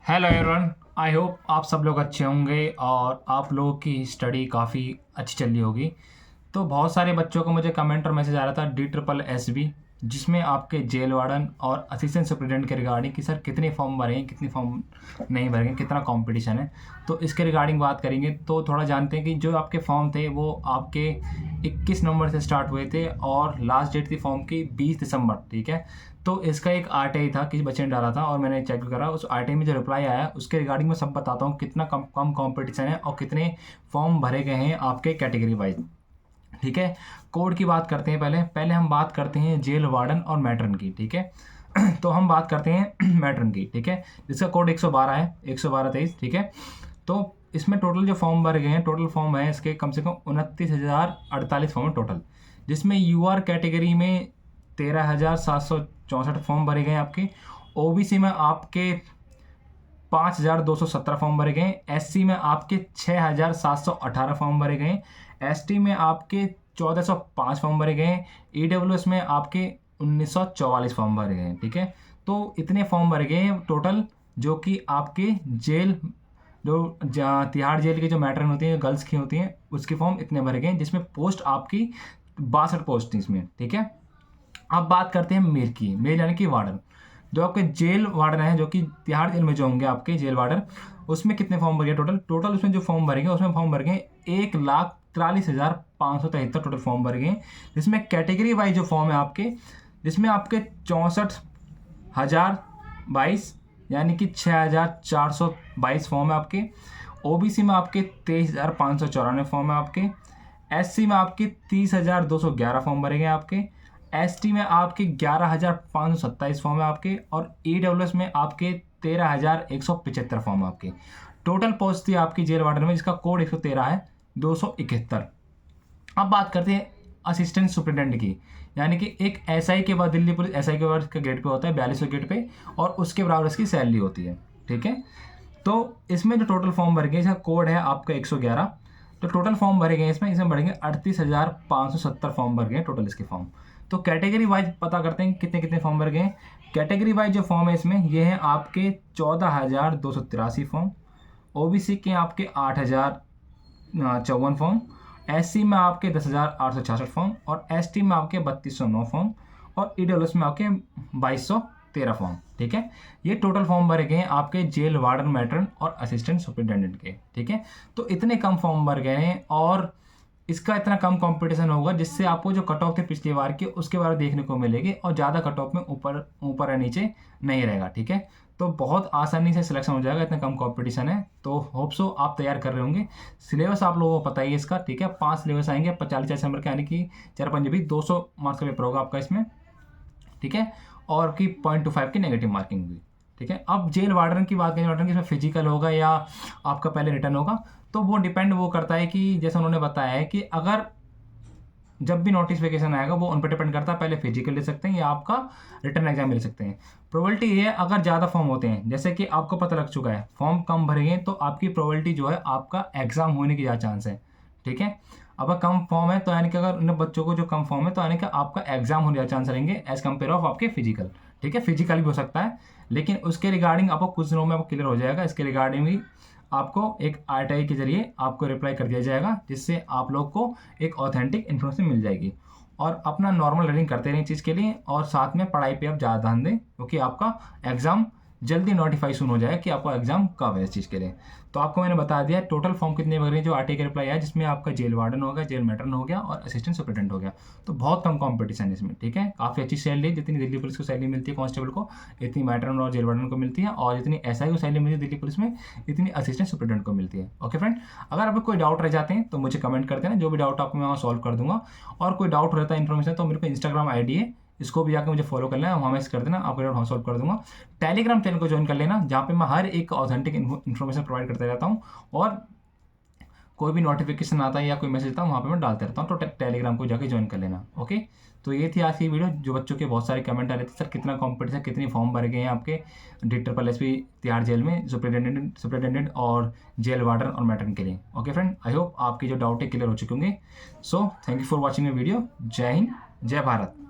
Hello everyone. I hope आप सब लोग अच्छे होंगे और आप लोगों की स्टडी काफ़ी अच्छी चल रही होगी। तो बहुत सारे बच्चों को मुझे कमेंट और मैसेज आ रहा था DSSB जिसमें आपके जेल वार्डन और असिस्टेंट सुपरिटेंडेंट के रिगार्डिंग कि सर कितने फॉर्म भरेंगे, कितने फॉर्म नहीं भरेंगे, कितना कंपटीशन है। तो इसके रिगार्डिंग बात करेंगे। तो थोड़ा जानते हैं कि जो आपके फॉर्म थे वो आपके 21 नवंबर से स्टार्ट हुए थे और लास्ट डेट थी फॉर्म की 20 दिसंबर। ठीक है। तो इसका एक RTI था, किसी बच्चे ने डाला था और मैंने चेक करा। उस RTI में जो रिप्लाई आया उसके रिगार्डिंग मैं सब बताता हूँ कितना कम कंपटीशन है और कितने फॉर्म भरे गए हैं आपके कैटेगरी वाइज। ठीक है। कोड की बात करते हैं। पहले हम बात करते हैं जेल वार्डन और मैट्रन की। ठीक है। तो हम बात करते हैं मैट्रन की। ठीक है। जिसका कोड 112 है, 112-23। ठीक है। तो इसमें टोटल जो फॉर्म भरे गए हैं, टोटल फॉर्म है इसके कम से कम 29,048 फॉर्म है टोटल, जिसमें UR कैटेगरी में 13,764 फॉर्म भरे गए हैं आपके। OBC में आपके 5,217 फॉर्म भरे गए। SC में आपके 6,718 फॉर्म भरे गए। ST में आपके 1,405 फॉर्म भरे गए। EWS में आपके 1,944 फॉर्म भरे गए। ठीक है। तो इतने फॉर्म भरे गए हैं टोटल, जो कि आपके जेल जो तिहाड़ जेल के जो मैट्रन होती है, गर्ल्स की होती हैं, उसके फॉर्म इतने भरे गए हैं, जिसमें पोस्ट आपकी 62 पोस्ट थी इसमें। ठीक है। अब बात करते हैं मेल की। मेल यानी कि वार्डन, जो आपके जेल वार्डन है, जो कि तिहाड़ जेल में जो होंगे आपके जेल वार्डन, उसमें कितने फॉर्म भरे टोटल उसमें जो फॉर्म भरेंगे उसमें फॉर्म भर गए 1,43,573 टोटल फॉर्म भर गए। जिसमें कैटेगरी वाइज जो फॉर्म है आपके, जिसमें आपके 64,022 यानी कि 6,422 फॉर्म है आपके। OBC में आपके 23,594 फॉर्म है आपके। SC में आपके 30,211 फॉर्म भरे गए आपके। ST में आपके 11,527 फॉर्म है आपके और EWS में आपके 13,175 फॉर्म है आपके। टोटल पोस्ट थी आपकी जेल वार्डन में, जिसका कोड 113 है 271। अब बात करते हैं असिस्टेंट सुपरिटेंडेंट की, यानी कि एक SI के बाद, दिल्ली पुलिस SI के बाद का ग्रेड पे होता है 4200 ग्रेड पे, और उसके बराबर इसकी सैलरी होती है। ठीक है। तो इसमें जो टोटल फॉर्म भरे गए, इसका कोड है आपका 111। तो टोटल फॉर्म भरे गए इसमें बढ़ेंगे 38,570 फॉर्म भर गए टोटल इसके फॉर्म। तो कैटेगरी वाइज पता करते हैं कितने कितने फॉर्म भर गए। कैटेगरी वाइज जो फॉर्म है इसमें ये है आपके 14,283 फॉर्म। OBC के आपके 8,054 फॉर्म। SC में आपके 10,866 फॉर्म और ST में आपके 3,209 फॉर्म और EWS में आपके 2,213 फॉर्म। ठीक है। ये टोटल फॉर्म भरे गए हैं आपके जेल वार्डन, मैट्रन और असिस्टेंट सुपरिटेंडेंट के। ठीक है। तो इतने कम फॉर्म भर गए हैं और इसका इतना कम कंपटीशन होगा, जिससे आपको जो कट ऑफ थे पिछली बार के उसके बारे में देखने को मिलेगी और ज़्यादा कट ऑफ में ऊपर या नीचे नहीं रहेगा। ठीक है। तो बहुत आसानी से सिलेक्शन हो जाएगा, इतना कम कंपटीशन है। तो होप सो आप तैयार कर रहे होंगे। सिलेबस आप लोगों को पता ही है इसका। ठीक है। 5 सिलेबस आएंगे 40 नंबर के, यानी कि 4×5 200 मार्क्स का पेपर होगा आपका इसमें। ठीक है। और आपकी 0.25 की नेगेटिव मार्किंग भी। ठीक है। अब जेल वार्डन की बात करें, वार्डन की इसमें फिजिकल होगा या आपका पहले रिटर्न होगा, तो वो करता है कि जैसे उन्होंने बताया है कि अगर जब भी नोटिफिकेशन आएगा वो उन पर डिपेंड करता है, पहले फिजिकल ले सकते हैं या आपका रिटर्न एग्जाम ले सकते हैं। प्रोबेबिलिटी ये है, अगर ज़्यादा फॉर्म होते हैं, जैसे कि आपको पता लग चुका है फॉर्म कम भरेंगे तो आपकी प्रोबेबिलिटी जो है आपका एग्जाम होने की ज़्यादा चांस है। ठीक है। अब कम फॉर्म है तो यानी कि अगर उन बच्चों को जो कम फॉर्म है तो यानी कि आपका एग्जाम होने का चांस रहेंगे एज कम्पेयर ऑफ आपके फिजिकल। ठीक है। फिजिकल भी हो सकता है, लेकिन उसके रिगार्डिंग आपको कुछ दिनों में आपको क्लियर हो जाएगा। इसके रिगार्डिंग भी आपको एक RTI के जरिए आपको रिप्लाई कर दिया जाएगा, जिससे आप लोग को एक ऑथेंटिक इन्फॉर्मेशन मिल जाएगी। और अपना नॉर्मल रनिंग करते रहें चीज़ के लिए, और साथ में पढ़ाई पे आप ज़्यादा ध्यान दें, क्योंकि आपका एग्ज़ाम जल्दी नोटिफिकेशन हो जाए कि आपका एग्जाम कब है इस चीज़ के लिए। तो आपको मैंने बता दिया टोटल फॉर्म कितने भर रहे हैं। जो RTI का रिप्लाई है, जिसमें आपका जेल वार्डन हो गया, जेल मैट्रन हो गया और असिस्टेंट सुपरिटेंडेंट हो गया। तो बहुत कम कंपटीशन है इसमें। ठीक है। काफ़ी अच्छी सैलरी, जितनी दिल्ली पुलिस को सैलरी मिलती है कांस्टेबल को, इतनी मैट्रन और जेल वार्डन को मिलती है, और जितनी SI को सैलरी मिलती है दिल्ली पुलिस में, इतनी असिस्टेंट सुपरिटेंडेंट को मिलती है। ओके फ्रेंड, अगर आपको कोई डाउट रह जाते हैं तो मुझे कमेंट कर देना, जो भी डाउट आपको मैं वहाँ सॉल्व कर दूंगा। और कोई डाउट रहता है इन्फॉर्मेशन, तो मेरे को Instagram ID है, इसको भी जाकर मुझे फॉलो कर लेना, वहाँ मैसेज कर देना, आपको डाउट सॉल्व कर दूंगा। टेलीग्राम चैनल को ज्वाइन कर लेना, जहाँ पे मैं हर एक ऑथेंटिक इन्फॉर्मेशन प्रोवाइड करता रहता हूँ, और कोई भी नोटिफिकेशन आता है या कोई मैसेज आता है वहाँ पे मैं डालते रहता हूँ। तो टेलीग्राम को जाके ज्वाइन कर लेना। ओके। तो ये थी आज की वीडियो। जो बच्चों के बहुत सारे कमेंट आ रहे थे, सर कितना कॉम्पिटिशन, कितनी फॉर्म भरे गए हैं आपके DSSB तिहाड़ जेल में, सुपरिटेंडेंट और जेल वार्डन और मैट्रन के लिए। ओके फ्रेंड, आई होप आपकी जो डाउट है क्लियर हो चुके होंगे। So thank you for watching the video. जय हिंद, जय भारत।